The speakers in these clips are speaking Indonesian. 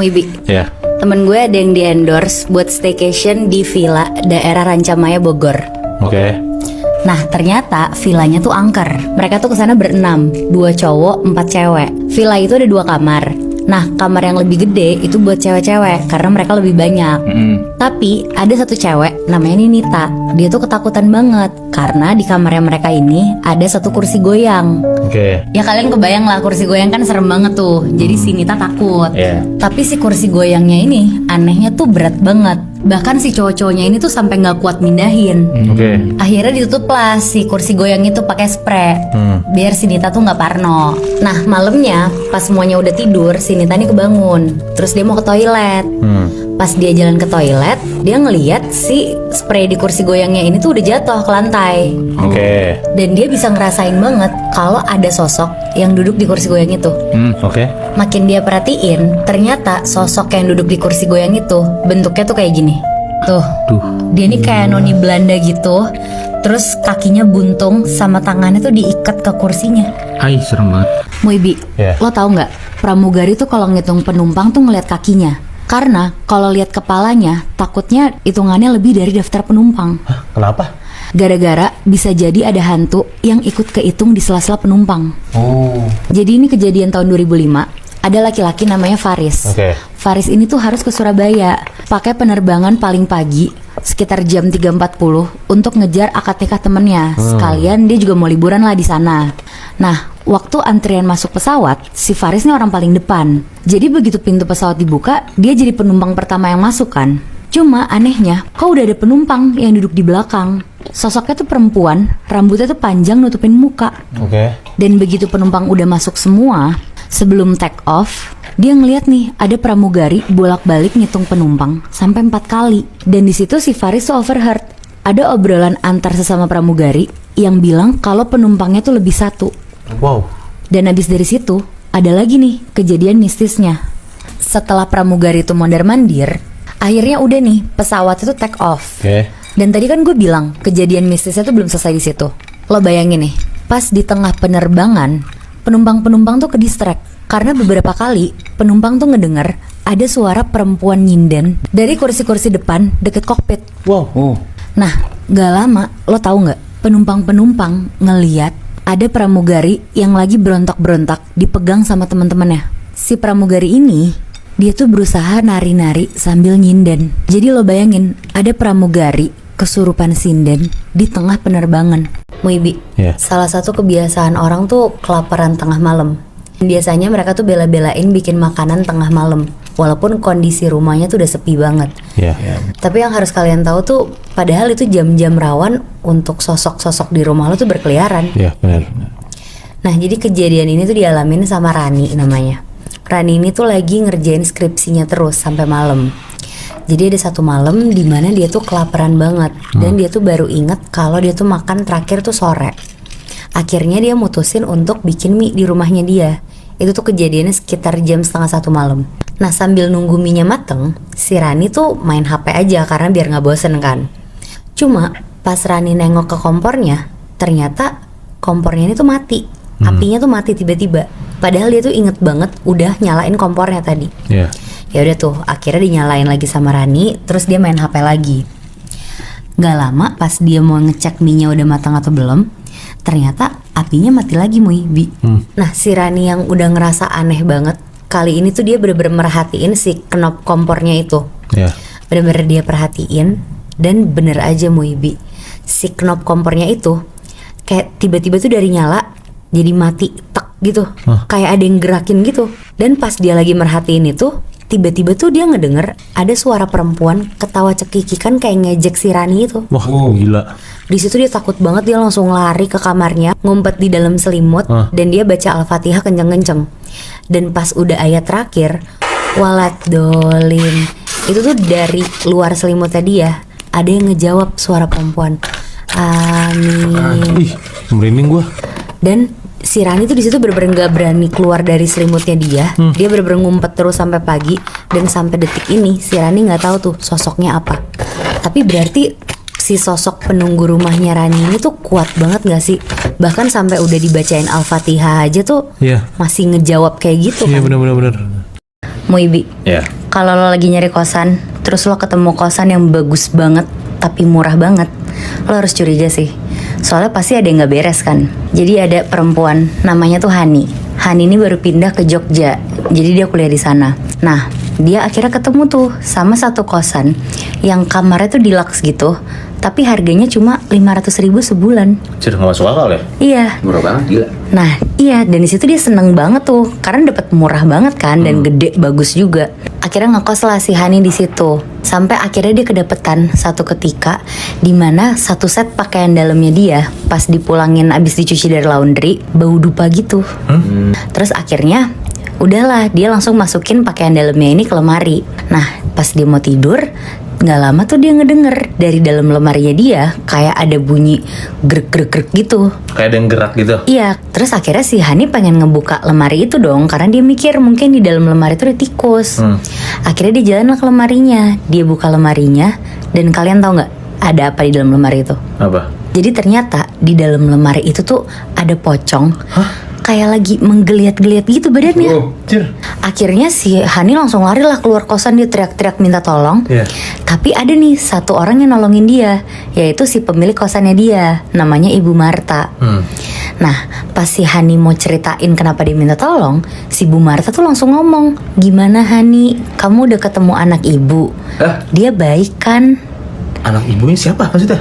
Muibi, temen gue ada yang di-endorse buat staycation di villa daerah Rancamaya, Bogor. Oke. Nah ternyata villanya tuh angker. Mereka tuh kesana berenam, 2 cowok, 4 cewek. Villa itu ada 2 kamar. Nah kamar yang lebih gede itu buat cewek-cewek karena mereka lebih banyak. Tapi ada satu cewek namanya Ninita. Dia tuh ketakutan banget karena di kamarnya mereka ini ada satu kursi goyang. Oke. Ya kalian kebayang lah, kursi goyang kan serem banget tuh. Jadi si Nita takut. Tapi si kursi goyangnya ini anehnya tuh berat banget. Bahkan si cowok-cowoknya ini tuh sampai nggak kuat mindahin. Akhirnya ditutup lah si kursi goyang itu pakai spray, biar si Nita tuh nggak parno. Nah malamnya pas semuanya udah tidur, si Nita nih kebangun. Terus dia mau ke toilet. Pas dia jalan ke toilet, dia ngeliat si spray di kursi goyangnya ini tuh udah jatuh ke lantai. Dan dia bisa ngerasain banget kalau ada sosok yang duduk di kursi goyang itu. Makin dia perhatiin, ternyata sosok yang duduk di kursi goyang itu bentuknya tuh kayak gini. Tuh. Dia nih kayak noni Belanda gitu. Terus kakinya buntung sama tangannya tuh diikat ke kursinya. Serem banget. Muibi, lo tau nggak? Pramugari tuh kalau ngitung penumpang tuh ngeliat kakinya. Karena kalau lihat kepalanya, takutnya hitungannya lebih dari daftar penumpang. Kenapa? Gara-gara bisa jadi ada hantu yang ikut kehitung di sela-sela penumpang. Jadi ini kejadian tahun 2005. Ada laki-laki namanya Faris. Faris ini tuh harus ke Surabaya, pakai penerbangan paling pagi, sekitar jam 3.40 untuk ngejar akad nikah temennya. Sekalian dia juga mau liburan lah di sana. Nah, waktu antrian masuk pesawat, si Faris ini orang paling depan. Jadi begitu pintu pesawat dibuka, dia jadi penumpang pertama yang masuk kan. Cuma anehnya, kok udah ada penumpang yang duduk di belakang. Sosoknya tuh perempuan, rambutnya tuh panjang nutupin muka. Dan begitu penumpang udah masuk semua, sebelum take off, dia ngeliat nih ada pramugari bolak-balik ngitung penumpang sampai 4 kali. Dan di situ si Faris tuh overheard. Ada obrolan antar sesama pramugari yang bilang kalau penumpangnya tuh lebih 1. Dan habis dari situ ada lagi nih kejadian mistisnya. Setelah pramugari itu mondar-mandir, akhirnya udah nih pesawat itu take off. Dan tadi kan gue bilang kejadian mistisnya tuh belum selesai di situ. Lo bayangin nih, pas di tengah penerbangan, penumpang-penumpang tuh ke-distract karena beberapa kali penumpang tuh ngedenger ada suara perempuan nyinden dari kursi-kursi depan deket kokpit. Nah, gak lama lo tahu nggak? Penumpang-penumpang ngeliat ada pramugari yang lagi berontak-berontak dipegang sama teman-temannya. Si pramugari ini dia tuh berusaha nari-nari sambil nyinden. Jadi lo bayangin ada pramugari kesurupan sinden di tengah penerbangan. Muibi, salah satu kebiasaan orang tuh kelaparan tengah malam. Biasanya mereka tuh bela-belain bikin makanan tengah malam, walaupun kondisi rumahnya tuh udah sepi banget. Tapi yang harus kalian tahu tuh, padahal itu jam-jam rawan untuk sosok-sosok di rumah lo tuh berkeliaran. Nah jadi kejadian ini tuh dialamin sama Rani namanya. Rani ini tuh lagi ngerjain skripsinya terus sampai malam. Jadi ada satu malam di mana dia tuh kelaparan banget dan dia tuh baru inget kalau dia tuh makan terakhir tuh sore. Akhirnya dia mutusin untuk bikin mie di rumahnya dia. Itu tuh kejadiannya sekitar jam 12:30 malam. Nah sambil nunggu mie-nya mateng, si Rani tuh main HP aja karena biar gak bosen kan. Cuma pas Rani nengok ke kompornya, ternyata kompornya ini tuh mati. Apinya tuh mati tiba-tiba. Padahal dia tuh inget banget udah nyalain kompornya tadi. Ya udah tuh akhirnya dinyalain lagi sama Rani. Terus dia main HP lagi. Gak lama pas dia mau ngecek mie-nya udah matang atau belum, ternyata apinya mati lagi Muibi. Nah si Rani yang udah ngerasa aneh banget, kali ini tuh dia bener-bener merhatiin si knop kompornya itu. Bener-bener dia perhatiin. Dan bener aja Muibi, si knop kompornya itu kayak tiba-tiba tuh dari nyala jadi mati tek gitu. Kayak ada yang gerakin gitu. Dan pas dia lagi merhatiin itu, tiba-tiba tuh dia ngedenger ada suara perempuan ketawa cekikikan kayak ngejek si Rani itu. Gila. Di situ dia takut banget, dia langsung lari ke kamarnya, ngumpet di dalam selimut dan dia baca Al-Fatihah kenceng-kenceng. Dan pas udah ayat terakhir, walat dolin, itu tuh dari luar selimutnya dia ada yang ngejawab suara perempuan, amin. Merinding gua. Dan si Rani tuh di situ bener-bener gak berani keluar dari selimutnya dia. Dia bener-bener ngumpet terus sampai pagi. Dan sampai detik ini si Rani nggak tahu tuh sosoknya apa. Tapi berarti si si sosok penunggu rumahnya Rani ini tuh kuat banget gak sih? Bahkan sampai udah dibacain Al-Fatihah aja tuh masih ngejawab kayak gitu kan. Iya bener. Muibi, kalau lo lagi nyari kosan, terus lo ketemu kosan yang bagus banget tapi murah banget, lo harus curiga sih. Soalnya pasti ada yang gak beres kan. Jadi ada perempuan namanya tuh Hani. Hani ini baru pindah ke Jogja, jadi dia kuliah di sana. Nah, dia akhirnya ketemu tuh sama satu kosan yang kamarnya tuh deluxe gitu, tapi harganya cuma 500.000 sebulan. Sudah gak masuk akal ya? Iya. Murah banget, gila. Nah, iya, dan di situ dia seneng banget tuh karena dapat murah banget kan dan gede bagus juga. Akhirnya ngekos lah si Hani di situ. Sampai akhirnya dia kedapetan satu ketika di mana satu set pakaian dalamnya dia pas dipulangin abis dicuci dari laundry bau dupa gitu. Terus akhirnya udahlah dia langsung masukin pakaian dalamnya ini ke lemari. Nah, pas dia mau tidur, nggak lama tuh dia ngedenger dari dalam lemarinya dia kayak ada bunyi grek gitu. Kayak ada yang gerak gitu. Iya, terus akhirnya si Hani pengen ngebuka lemari itu dong karena dia mikir mungkin di dalam lemari itu ada tikus. Akhirnya dia jalan lah ke lemarinya, dia buka lemarinya dan kalian tahu nggak ada apa di dalam lemari itu? Apa? Jadi ternyata di dalam lemari itu tuh ada pocong. Kayak lagi menggeliat-geliat gitu badannya. Akhirnya si Hani langsung lari lah keluar kosan, dia teriak-teriak minta tolong. Tapi ada nih satu orang yang nolongin dia, yaitu si pemilik kosannya dia, namanya Ibu Marta. Nah, pas si Hani mau ceritain kenapa dia minta tolong, si Bu Marta tuh langsung ngomong, "Gimana Hani, kamu udah ketemu anak ibu? Dia baik kan?" Anak ibunya siapa maksudnya?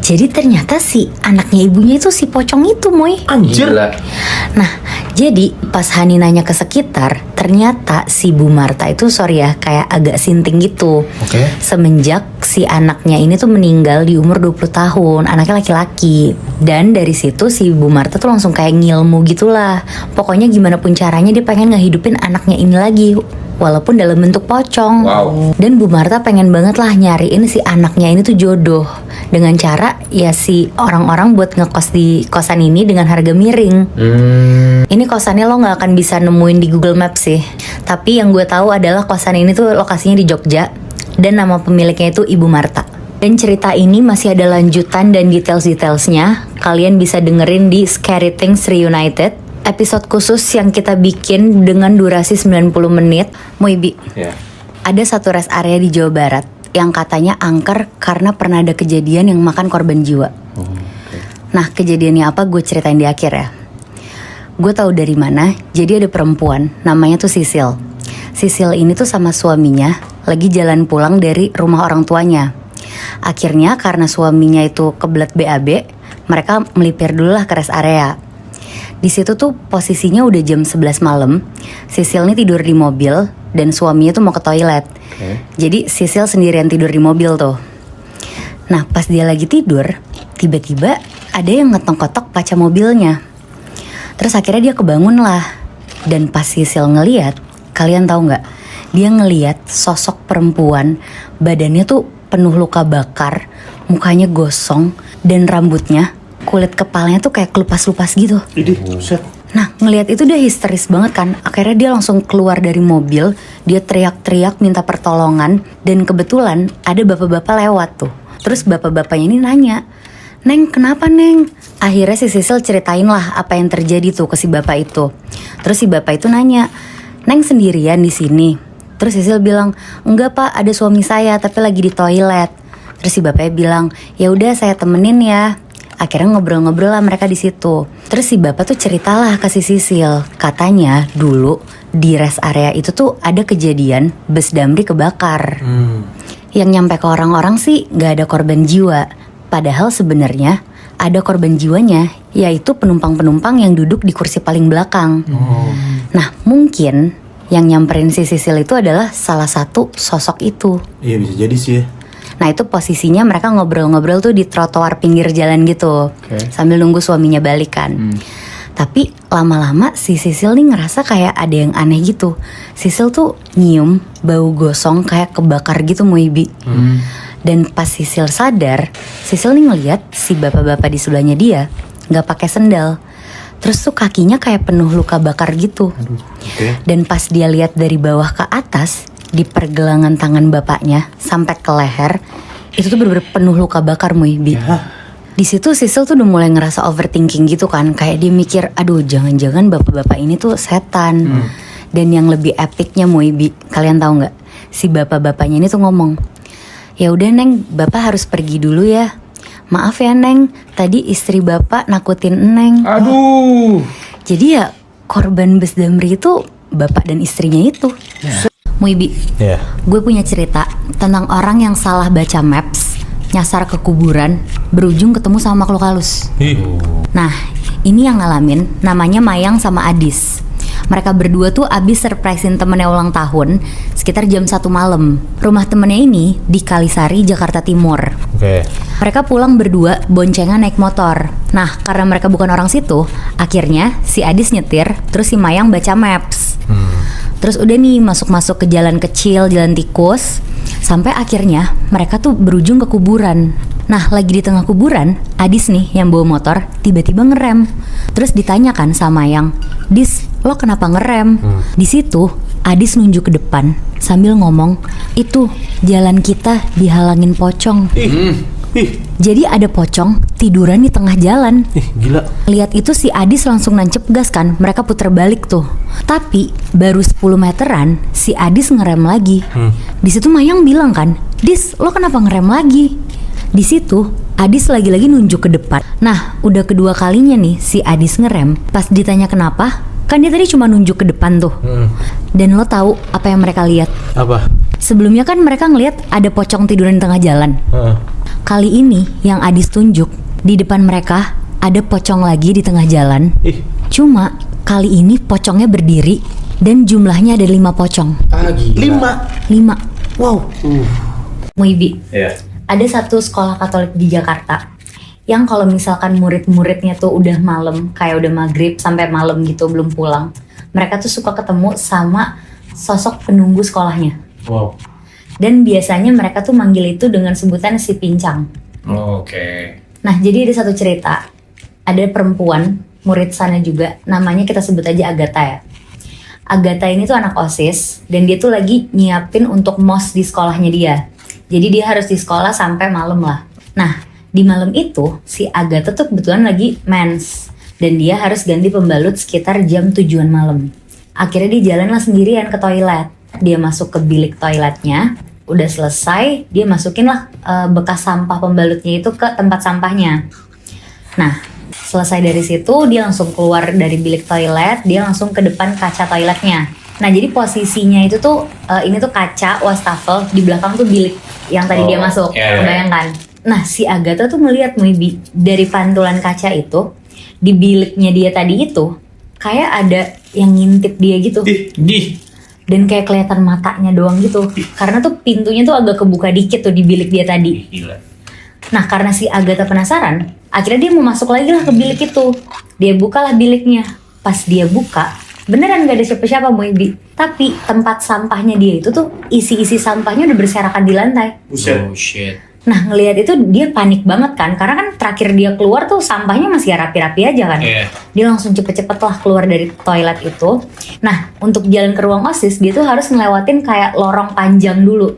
Jadi ternyata si anaknya ibunya itu si pocong itu, Moy. Anjir. Nah, jadi pas Hani nanya ke sekitar, ternyata si Bu Marta itu kayak agak sinting gitu. Semenjak si anaknya ini tuh meninggal di umur 20 tahun, anaknya laki-laki. Dan dari situ si Bu Marta tuh langsung kayak ngilmu gitulah. Pokoknya gimana pun caranya dia pengen ngehidupin anaknya ini lagi, walaupun dalam bentuk pocong. Dan Bu Marta pengen banget lah nyariin si anaknya ini tuh jodoh dengan cara ya si orang-orang buat ngekos di kosan ini dengan harga miring. Ini kosannya lo nggak akan bisa nemuin di Google Maps sih, tapi yang gue tahu adalah kosan ini tuh lokasinya di Jogja dan nama pemiliknya itu Ibu Marta. Dan cerita ini masih ada lanjutan dan details-detailsnya. Kalian bisa dengerin di Scary Things Reunited, episode khusus yang kita bikin dengan durasi 90 menit. Muibi, ada satu rest area di Jawa Barat yang katanya angker karena pernah ada kejadian yang makan korban jiwa. Nah, kejadiannya apa gue ceritain di akhir ya. Gue tahu dari mana. Jadi ada perempuan namanya tuh Sisil. Sisil ini tuh sama suaminya lagi jalan pulang dari rumah orang tuanya. Akhirnya karena suaminya itu kebelet BAB, mereka melipir dulu lah ke rest area. Di situ tuh posisinya udah jam 11 malam. Sisil ini tidur di mobil dan suaminya tuh mau ke toilet. Jadi Sisil sendirian tidur di mobil tuh. Nah, pas dia lagi tidur, tiba-tiba ada yang ngetok-ketok kaca mobilnya. Terus akhirnya dia kebangun lah. Dan pas Sisil ngeliat, kalian tahu nggak? Dia ngeliat sosok perempuan, badannya tuh penuh luka bakar, mukanya gosong, dan rambutnya, kulit kepalanya tuh kayak kelupas-lupas gitu. Nah, ngelihat itu dia histeris banget kan. Akhirnya dia langsung keluar dari mobil, dia teriak-teriak minta pertolongan, dan kebetulan ada bapak-bapak lewat tuh. Terus bapak-bapaknya ini nanya, "Neng, kenapa Neng?" Akhirnya si Sisil ceritain lah apa yang terjadi tuh ke si bapak itu. Terus si bapak itu nanya, "Neng sendirian di sini?" Terus Sisil bilang, "Enggak Pak, ada suami saya tapi lagi di toilet." Terus si bapaknya bilang, "Ya udah saya temenin ya." Akhirnya ngobrol-ngobrol lah mereka di situ. Terus si bapak tuh ceritalah ke si Sisil. Katanya dulu di rest area itu tuh ada kejadian bus Damri kebakar. Yang nyampe ke orang-orang sih gak ada korban jiwa. Padahal sebenarnya ada korban jiwanya, yaitu penumpang-penumpang yang duduk di kursi paling belakang. Nah, mungkin yang nyamperin si Sisil itu adalah salah satu sosok itu. Iya, bisa jadi sih ya. Nah, itu posisinya mereka ngobrol-ngobrol tuh di trotoar pinggir jalan gitu, sambil nunggu suaminya balik kan. Tapi lama-lama si Sisil nih ngerasa kayak ada yang aneh gitu. Sisil tuh nyium bau gosong kayak kebakar gitu, Muibi. Dan pas Sisil sadar, Sisil nih ngeliat si bapak-bapak di sebelahnya dia nggak pakai sendal. Terus tuh kakinya kayak penuh luka bakar gitu. Dan pas dia lihat dari bawah ke atas, di pergelangan tangan bapaknya sampai ke leher, itu tuh bener-bener penuh luka bakar Muibi. Di situ Sisil tuh udah mulai ngerasa overthinking gitu kan, kayak dia mikir, aduh jangan-jangan bapak-bapak ini tuh setan. Dan yang lebih epicnya Muibi, kalian tahu nggak? Si bapak-bapaknya ini tuh ngomong, ya udah Neng, bapak harus pergi dulu ya. Maaf ya Neng, tadi istri bapak nakutin Neng. Aduh. Jadi ya korban Bes Damri itu bapak dan istrinya itu. Muibi, gue punya cerita tentang orang yang salah baca maps, nyasar ke kuburan, berujung ketemu sama makhluk halus. Nah, ini yang ngalamin namanya Mayang sama Adis. Mereka berdua tuh abis surprisein temennya ulang tahun sekitar jam 1 malam. Rumah temennya ini di Kalisari, Jakarta Timur. Mereka pulang berdua boncengan naik motor. Nah, karena mereka bukan orang situ, akhirnya si Adis nyetir, terus si Mayang baca maps. Terus udah nih masuk-masuk ke jalan kecil, jalan tikus, sampai akhirnya mereka tuh berujung ke kuburan. Nah, lagi di tengah kuburan, Adis nih yang bawa motor tiba-tiba ngerem. Terus ditanyakan sama Mayang, "Dis, lo kenapa ngerem?" Di situ Adis nunjuk ke depan sambil ngomong, "Itu jalan kita dihalangin pocong." Jadi ada pocong tiduran di tengah jalan. Gila. Lihat itu si Adis langsung nancep gas kan, mereka puter balik tuh. Tapi baru 10 meteran si Adis ngerem lagi. Di situ Mayang bilang kan, "Dis, lo kenapa ngerem lagi?" Di situ Adis lagi-lagi nunjuk ke depan. Nah, udah kedua kalinya nih si Adis ngerem. Pas ditanya kenapa, kan dia tadi cuma nunjuk ke depan tuh. Dan lo tahu apa yang mereka lihat? Apa? Sebelumnya kan mereka ngelihat ada pocong tiduran di tengah jalan. Kali ini yang Adis tunjuk, di depan mereka ada pocong lagi di tengah jalan. Cuma kali ini pocongnya berdiri dan jumlahnya ada 5 pocong. Gila. 5. Wow. Muibi, ada satu sekolah Katolik di Jakarta yang kalau misalkan murid-muridnya tuh udah malam, kayak udah maghrib sampai malam gitu belum pulang, mereka tuh suka ketemu sama sosok penunggu sekolahnya. Wow. Dan biasanya mereka tuh manggil itu dengan sebutan si pincang. Nah, jadi ada satu cerita, ada perempuan murid sana juga, namanya kita sebut aja Agatha ya. Agatha ini tuh anak OSIS dan dia tuh lagi nyiapin untuk MOS di sekolahnya dia. Jadi dia harus di sekolah sampai malam lah. Nah, di malam itu si Agatha tuh kebetulan lagi mens dan dia harus ganti pembalut sekitar jam 7-an malam. Akhirnya dia jalanlah sendirian ke toilet. Dia masuk ke bilik toiletnya, udah selesai, dia masukin lah bekas sampah pembalutnya itu ke tempat sampahnya. Nah, selesai dari situ dia langsung keluar dari bilik toilet, dia langsung ke depan kaca toiletnya. Nah, jadi posisinya itu tuh ini tuh kaca wastafel, di belakang tuh bilik yang tadi dia masuk. Kebayangkan? Nah, si Agatha tuh ngeliat Muibi dari pantulan kaca itu, di biliknya dia tadi itu kayak ada yang ngintip dia gitu. Dan kayak kelihatan matanya doang gitu. Karena tuh pintunya tuh agak kebuka dikit tuh di bilik dia tadi. Nah, karena si Agatha penasaran, akhirnya dia mau masuk lagi lah ke bilik itu. Dia bukalah biliknya. Pas dia buka, beneran gak ada siapa-siapa Muibi. Tapi tempat sampahnya dia itu tuh isi-isi sampahnya udah berserakan di lantai. Oh shit. Nah, ngelihat itu dia panik banget kan, karena kan terakhir dia keluar tuh sampahnya masih rapi-rapi aja kan. Dia langsung cepet-cepet lah keluar dari toilet itu. Nah, untuk jalan ke ruang OSIS dia tuh harus ngelewatin kayak lorong panjang dulu.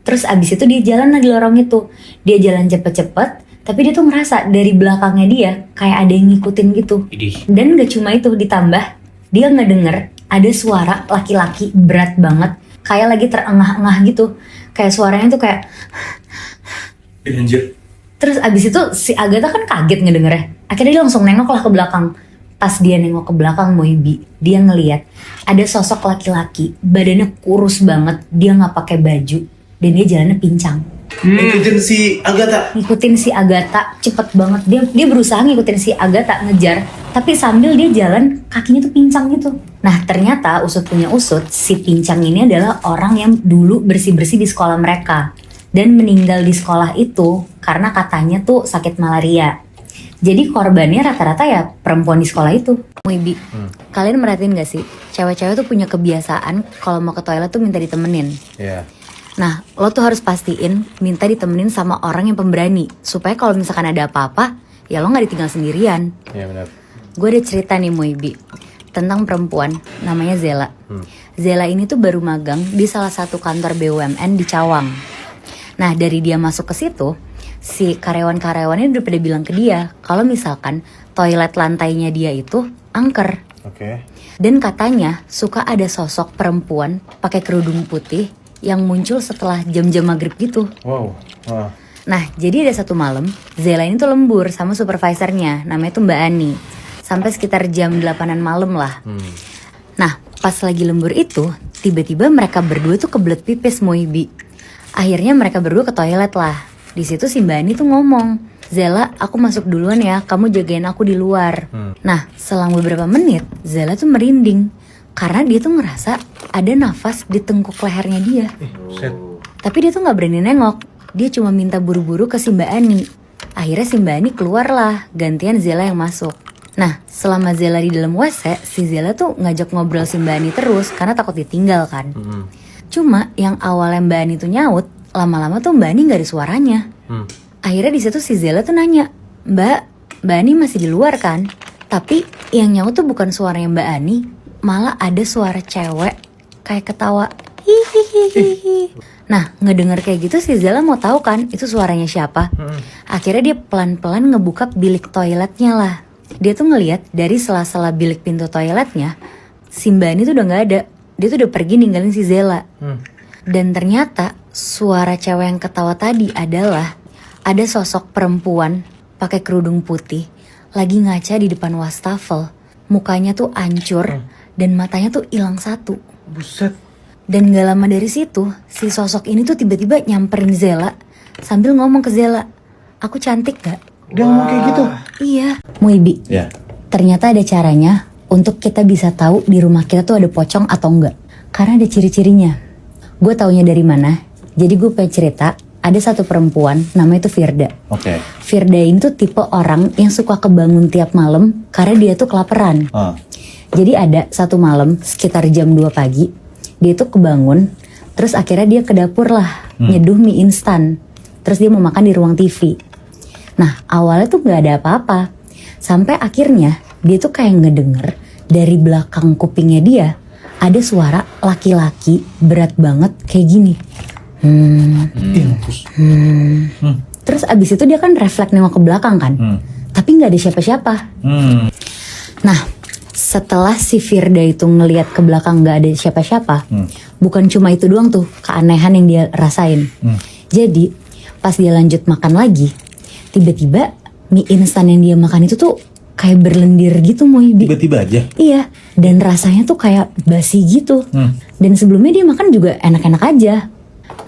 Terus abis itu dia jalan lah di lorong itu. Dia jalan cepet-cepet, tapi dia tuh ngerasa dari belakangnya dia kayak ada yang ngikutin gitu. Dan gak cuma itu, ditambah dia ngedenger ada suara laki-laki berat banget, kayak lagi terengah-engah gitu. Kayak suaranya tuh kayak Terus abis itu si Agatha kan kaget ngedengernya. Akhirnya dia langsung nengok lah ke belakang. Pas dia nengok ke belakang Muibi, dia ngeliat ada sosok laki-laki, badannya kurus banget, dia nggak pakai baju dan dia jalannya pincang. Ngikutin si Agatha. Ngikutin si Agatha cepet banget. Dia berusaha ngikutin si Agatha ngejar, tapi sambil dia jalan kakinya tuh pincang gitu. Nah, ternyata usut punya usut, si pincang ini adalah orang yang dulu bersih-bersih di sekolah mereka dan meninggal di sekolah itu karena katanya tuh sakit malaria. Jadi korbannya rata-rata ya perempuan di sekolah itu. Muibi, kalian merhatiin gak sih? Cewek-cewek tuh punya kebiasaan kalau mau ke toilet tuh minta ditemenin. Nah, lo tuh harus pastiin minta ditemenin sama orang yang pemberani, supaya kalau misalkan ada apa-apa, ya lo gak ditinggal sendirian. Benar. Gue ada cerita nih Muibi tentang perempuan namanya Zela. Zela ini tuh baru magang di salah satu kantor BUMN di Cawang. Nah dari dia masuk ke situ, si karyawan-karyawannya udah pada bilang ke dia kalau misalkan toilet lantainya dia itu angker. Dan katanya suka ada sosok perempuan pakai kerudung putih yang muncul setelah jam-jam maghrib gitu. Nah jadi ada satu malam Zela ini tuh lembur sama supervisornya, namanya tuh Mbak Ani, sampai sekitar jam 8-an malam lah. Nah pas lagi lembur itu tiba-tiba mereka berdua tuh kebelet pipis Moibi. Akhirnya mereka berdua ke toilet lah. Di situ si Mbak Ani tuh ngomong, Zela aku masuk duluan ya, kamu jagain aku di luar. Nah selang beberapa menit Zela tuh merinding karena dia tuh ngerasa ada nafas di tengkuk lehernya dia. Tapi dia tuh gak berani nengok. Dia cuma minta buru-buru ke si Mbak Ani. Akhirnya si Mbak Ani keluar lah, gantian Zela yang masuk. Nah selama Zela di dalam WC, si Zela tuh ngajak ngobrol si Mbak Ani terus karena takut ditinggal kan. Cuma yang awalnya Mbak Ani tuh nyaut, lama-lama tuh Mbak Ani gak ada suaranya. Akhirnya di situ si Zela tuh nanya, Mbak Ani masih di luar kan? Tapi yang nyaut tuh bukan suaranya Mbak Ani, malah ada suara cewek kayak ketawa. Hihihihi. Nah ngedenger kayak gitu si Zela mau tahu kan itu suaranya siapa. Akhirnya dia pelan-pelan ngebuka bilik toiletnya lah. Dia tuh ngelihat dari sela-sela bilik pintu toiletnya, si Mbak Ani tuh udah gak ada. Dia tuh udah pergi ninggalin si Zela. Dan ternyata suara cewek yang ketawa tadi adalah ada sosok perempuan pakai kerudung putih lagi ngaca di depan wastafel. Mukanya tuh hancur dan matanya tuh hilang satu. Buset. Dan gak lama dari situ si sosok ini tuh tiba-tiba nyamperin Zela sambil ngomong ke Zela, aku cantik gak? Dia ngomong kayak gitu? Iya. Moibi, ternyata ada caranya untuk kita bisa tahu di rumah kita tuh ada pocong atau enggak. Karena ada ciri-cirinya. Gue taunya dari mana? Jadi gue pengen cerita, ada satu perempuan namanya tuh Firda. Firda ini tuh tipe orang yang suka kebangun tiap malam karena dia tuh kelaparan. Jadi ada satu malam sekitar jam 2 pagi, dia tuh kebangun, terus akhirnya dia ke dapur lah, nyeduh mie instan. Terus dia mau makan di ruang TV. Nah awalnya tuh gak ada apa-apa. Sampai akhirnya dia tuh kayak ngedenger dari belakang kupingnya dia ada suara laki-laki berat banget kayak gini. Terus abis itu dia kan refleks nengok ke belakang kan, tapi nggak ada siapa-siapa. Nah setelah si Firda itu ngelihat ke belakang nggak ada siapa-siapa, bukan cuma itu doang tuh keanehan yang dia rasain. Jadi pas dia lanjut makan lagi, tiba-tiba mie instan yang dia makan itu tuh kayak berlendir gitu Moibi. Tiba-tiba aja? Iya, dan rasanya tuh kayak basi gitu. Dan sebelumnya dia makan juga enak-enak aja.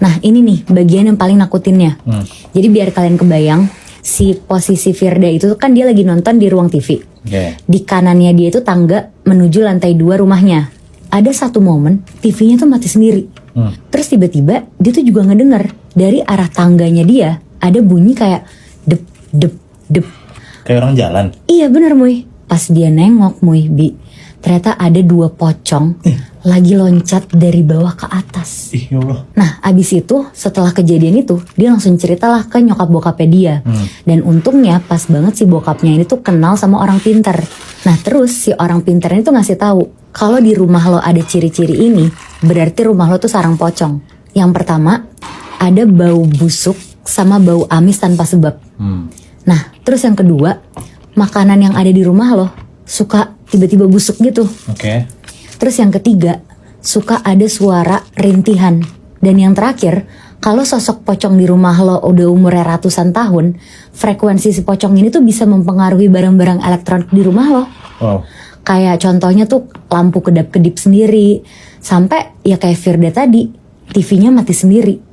Nah ini nih bagian yang paling nakutinnya. Jadi biar kalian kebayang, si posisi Firda itu kan dia lagi nonton di ruang TV. Di kanannya dia itu tangga menuju lantai 2 rumahnya. Ada satu momen TV-nya tuh mati sendiri. Terus tiba-tiba dia tuh juga ngedenger dari arah tangganya dia ada bunyi kayak dep dep dep. Kayak orang jalan? Iya bener Moy. Pas dia nengok Moibi, ternyata ada 2 pocong lagi loncat dari bawah ke atas. Ya Allah. Nah abis itu setelah kejadian itu dia langsung ceritalah ke nyokap bokapnya dia. Dan untungnya pas banget si bokapnya ini tuh kenal sama orang pinter. Nah terus si orang pinternya tuh ngasih tahu kalau di rumah lo ada ciri-ciri ini, berarti rumah lo tuh sarang pocong. Yang pertama ada bau busuk sama bau amis tanpa sebab. Nah terus yang kedua, makanan yang ada di rumah lo suka tiba-tiba busuk gitu. Terus yang ketiga, suka ada suara rintihan. Dan yang terakhir, kalau sosok pocong di rumah lo udah umurnya ratusan tahun, frekuensi si pocong ini tuh bisa mempengaruhi barang-barang elektronik di rumah lo. Kayak contohnya tuh lampu kedap-kedip sendiri, sampai ya kayak Firda tadi, TV-nya mati sendiri.